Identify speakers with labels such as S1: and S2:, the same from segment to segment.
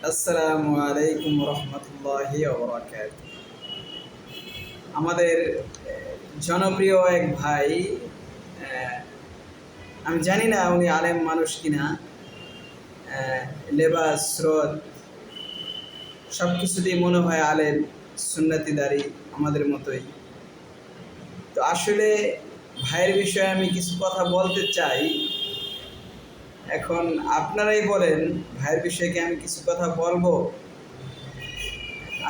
S1: আসসালামু আলাইকুম রহমতুল্লাহি ওয়া বারাকাতুহু। আমাদের জনপ্রিয় এক ভাই, আমি জানি না উনি আলেম মানুষ কিনা, লেবাস স্রোত সব কিছুতেই মনে হয় আলেম, সুন্নতিদারি আমাদের মতোই। তো আসলে ভাইয়ের বিষয়ে আমি কিছু কথা বলতে চাই। এখন আপনারাই বলেন ভাইয়ের বিষয়ে কি আমি কিছু কথা বলবো?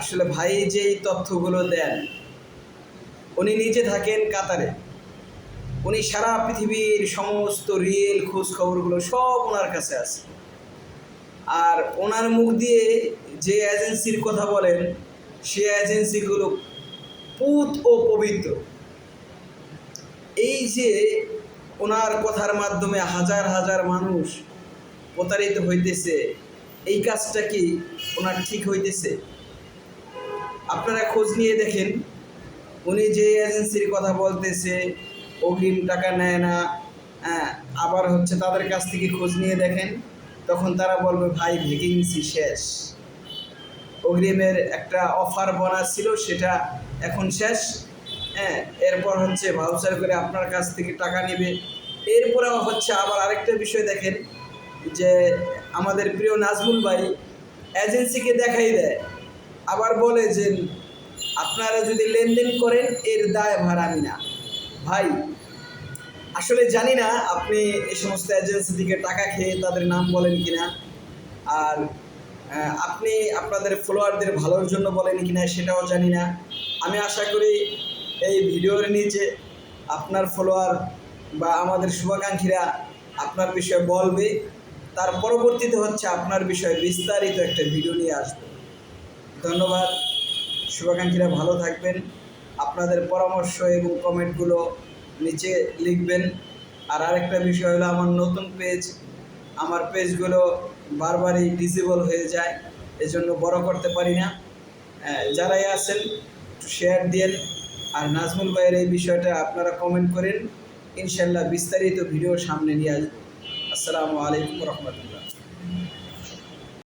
S1: আসলে ভাই যেই তথ্যগুলো দেন, উনি নিজে থাকেন কাতারে, উনি সারা পৃথিবীর সমস্ত রিয়েল খোঁজ খবরগুলো সব ওনার কাছে আছে। আর ওনার মুখ দিয়ে যে এজেন্সির কথা বলেন, সে এজেন্সিগুলো পুত ও পবিত্র। এই যে ওনার কথার মাধ্যমে হাজার হাজার মানুষ প্রতারিত হইতেছে, এই কাজটা কি ওনার ঠিক হইতেছে? আপনারা খোঁজ নিয়ে দেখেন, উনি যে এজেন্সির কথা বলতেছে অগ্রিম টাকা নেয় না, আবার তাদের কাছ থেকে খোঁজ নিয়ে দেখেন, তখন তারা বলবে ভাই ভ্যাকেন্সি শেষ, অগ্রিমের একটা অফার বোনাস ছিল সেটা এখন শেষ, এরপর ভাউচার করে আপনার কাছ থেকে টাকা নেবে। এরপরে আবার আরেকটা বিষয় দেখেন, যে আমাদের প্রিয় নাজমুল ভাই এজেন্সিকে দেখাই দেয়, আবার বলে যে আপনারা যদি লেনদেন করেন এর দায় ভার আমি না। ভাই আসলে জানি না আপনি এই সমস্ত এজেন্সি থেকে টাকা খেয়ে তাদের নাম বলেন কিনা, আর আপনি আপনাদের ফলোয়ারদের ভালোর জন্য বলেন কিনা সেটাও জানি না। আমি আশা করি এই ভিডিওর নিচে আপনার ফলোয়ার বা আমাদের শুভাকাঙ্ক্ষীরা আপনার বিষয়ে বলবে, তার পরবর্তীতে আপনার বিষয়ে বিস্তারিত একটা ভিডিও নিয়ে আসবে। ধন্যবাদ। শুভাকাঙ্ক্ষীরা ভালো থাকবেন। আপনাদের পরামর্শ এবং কমেন্টগুলো নিচে লিখবেন। আর আরেকটা বিষয় হলো, আমার নতুন পেজ, আমার পেজগুলো বারবারই ডিসেবল হয়ে যায়, এজন্য বড় করতে পারি না। যারাই আছেন একটু শেয়ার দিন। আর নাজমুল ভাইয়ের এই বিষয়টা আপনারা কমেন্ট করেন, ইনশাল্লাহ বিস্তারিত ভিডিও সামনে নিয়ে আসবো। আসসালামু আলাইকুম রহমতুল্লাহ।